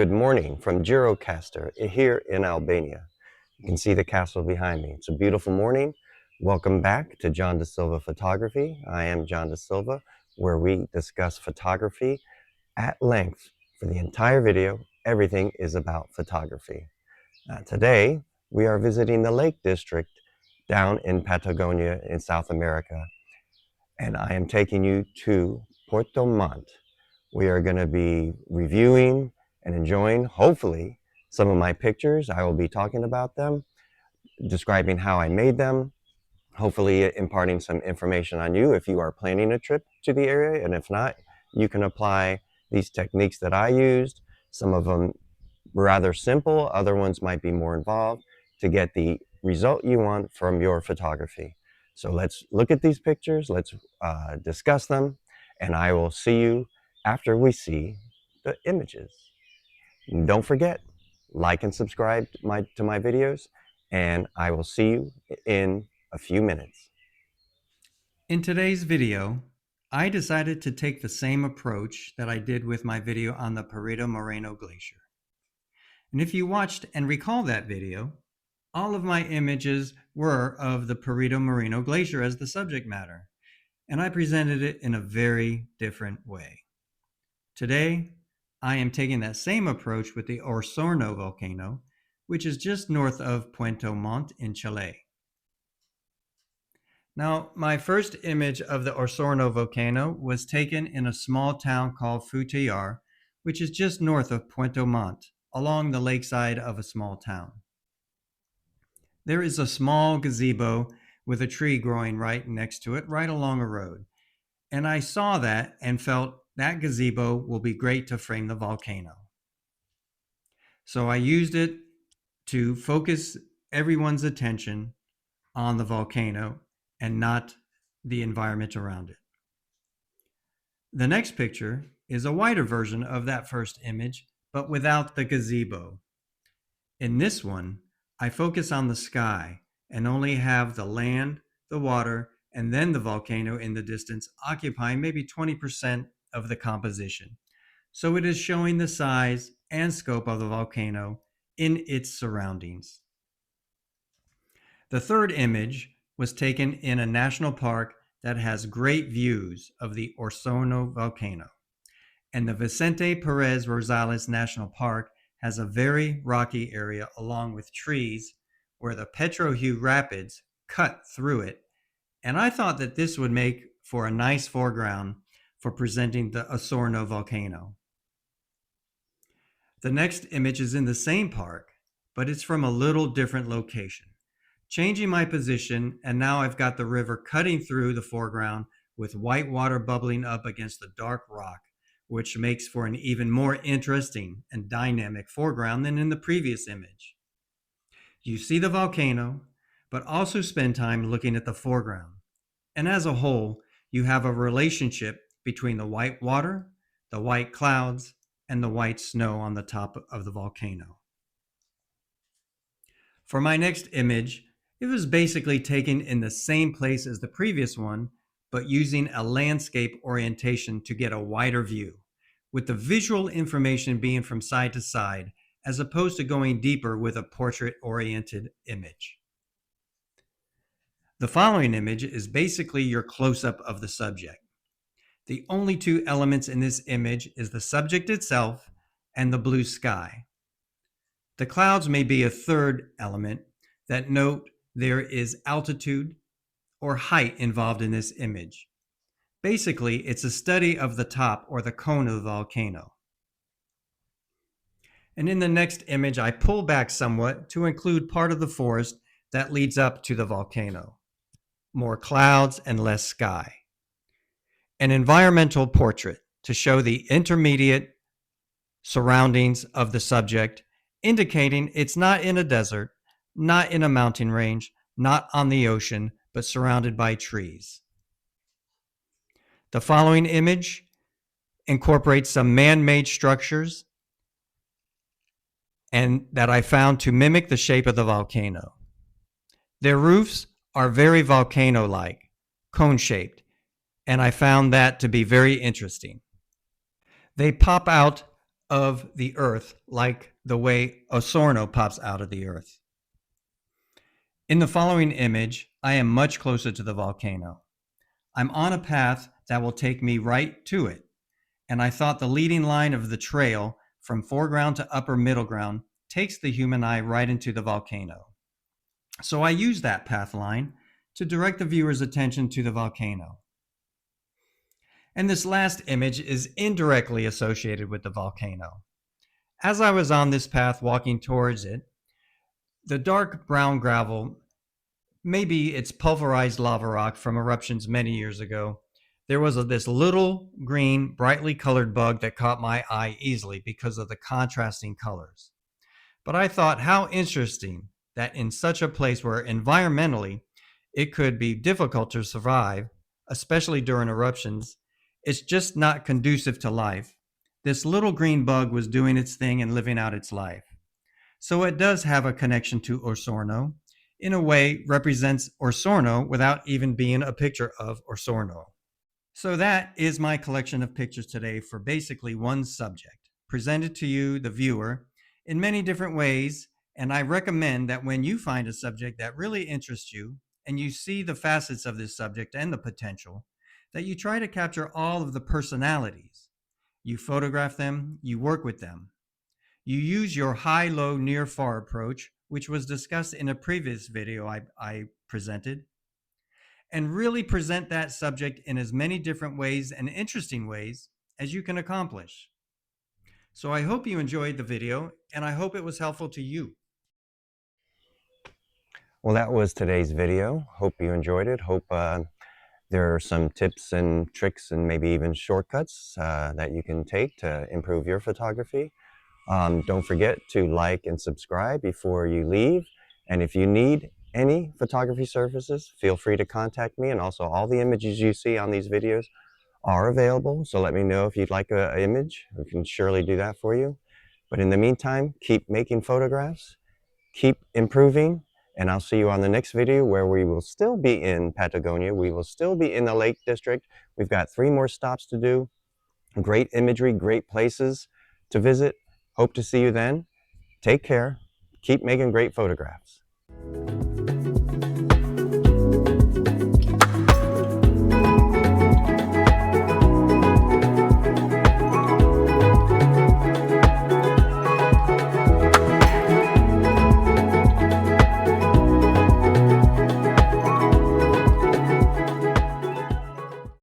good morning from Girocaster here in Albania. You can see the castle behind me. It's a beautiful morning. Welcome back to John Da Silva Photography. I am John Da Silva, where we discuss photography at length. For the entire video, everything is about photography. Today, we are visiting the Lake District down in Patagonia in South America, and I am taking you to Puerto Montt. We are going to be reviewing and enjoying, hopefully, some of my pictures. I will be talking about them, describing how I made them, hopefully imparting some information on you if you are planning a trip to the area, and if not, you can apply these techniques that I used. Some of them rather simple, other ones might be more involved to get the result you want from your photography. So let's look at these pictures, let's discuss them, and I will see you after we see the images. Don't forget, like and subscribe to my videos, and I will see you in a few minutes. In today's video, I decided to take the same approach that I did with my video on the Puerto Moreno Glacier. And if you watched and recall that video, all of my images were of the Puerto Moreno Glacier as the subject matter, and I presented it in a very different way. Today, I am taking that same approach with the Osorno volcano, which is just north of Puerto Montt in Chile. Now, my first image of the Osorno volcano was taken in a small town called Futayar, which is just north of Puerto Montt, along the lakeside of a small town. There is a small gazebo with a tree growing right next to it, right along a road. And I saw that and felt that gazebo will be great to frame the volcano. So I used it to focus everyone's attention on the volcano and not the environment around it. The next picture is a wider version of that first image, but without the gazebo. In this one, I focus on the sky and only have the land, the water, and then the volcano in the distance occupying maybe 20% of the composition. So it is showing the size and scope of the volcano in its surroundings. The third image was taken in a national park that has great views of the Osorno volcano. And the Vicente Perez Rosales National Park has a very rocky area along with trees where the Petrohue Rapids cut through it. And I thought that this would make for a nice foreground for presenting the Osorno volcano. The next image is in the same park, but it's from a little different location. Changing my position, and now I've got the river cutting through the foreground with white water bubbling up against the dark rock, which makes for an even more interesting and dynamic foreground than in the previous image. You see the volcano, but also spend time looking at the foreground. And as a whole, you have a relationship between the white water, the white clouds, and the white snow on the top of the volcano. For my next image, it was basically taken in the same place as the previous one, but using a landscape orientation to get a wider view, with the visual information being from side to side, as opposed to going deeper with a portrait-oriented image. The following image is basically your close-up of the subject. The only two elements in this image is the subject itself and the blue sky. The clouds may be a third element that note there is altitude or height involved in this image. Basically, it's a study of the top or the cone of the volcano. And in the next image, I pull back somewhat to include part of the forest that leads up to the volcano. More clouds and less sky. An environmental portrait to show the intermediate surroundings of the subject, indicating it's not in a desert, not in a mountain range, not on the ocean, but surrounded by trees. The following image incorporates some man-made structures and that I found to mimic the shape of the volcano. Their roofs are very volcano-like, cone-shaped, and I found that to be very interesting. They pop out of the earth, like the way Osorno pops out of the earth. In the following image, I am much closer to the volcano. I'm on a path that will take me right to it, and I thought the leading line of the trail from foreground to upper middle ground takes the human eye right into the volcano. So I use that path line to direct the viewer's attention to the volcano. And this last image is indirectly associated with the volcano. As I was on this path walking towards it, the dark brown gravel, maybe it's pulverized lava rock from eruptions many years ago, there was this little green, brightly colored bug that caught my eye easily because of the contrasting colors. But I thought how interesting that in such a place where environmentally it could be difficult to survive, especially during eruptions, it's just not conducive to life. This little green bug was doing its thing and living out its life. So it does have a connection to Osorno. In a way, represents Osorno without even being a picture of Osorno. So that is my collection of pictures today for basically one subject, presented to you, the viewer, in many different ways. And I recommend that when you find a subject that really interests you and you see the facets of this subject and the potential, that you try to capture all of the personalities. You photograph them, you work with them. You use your high, low, near, far approach, which was discussed in a previous video I presented, and really present that subject in as many different ways and interesting ways as you can accomplish. So I hope you enjoyed the video, and I hope it was helpful to you. Well, that was today's video. Hope you enjoyed it. Hope there are some tips and tricks and maybe even shortcuts that you can take to improve your photography. Don't forget to like and subscribe before you leave. And if you need any photography services, feel free to contact me. And also all the images you see on these videos are available. So let me know if you'd like an image. We can surely do that for you. But in the meantime, keep making photographs, keep improving, and I'll see you on the next video where we will still be in Patagonia. We will still be in the Lake District. We've got 3 more stops to do. Great imagery, great places to visit. Hope to see you then. Take care. Keep making great photographs.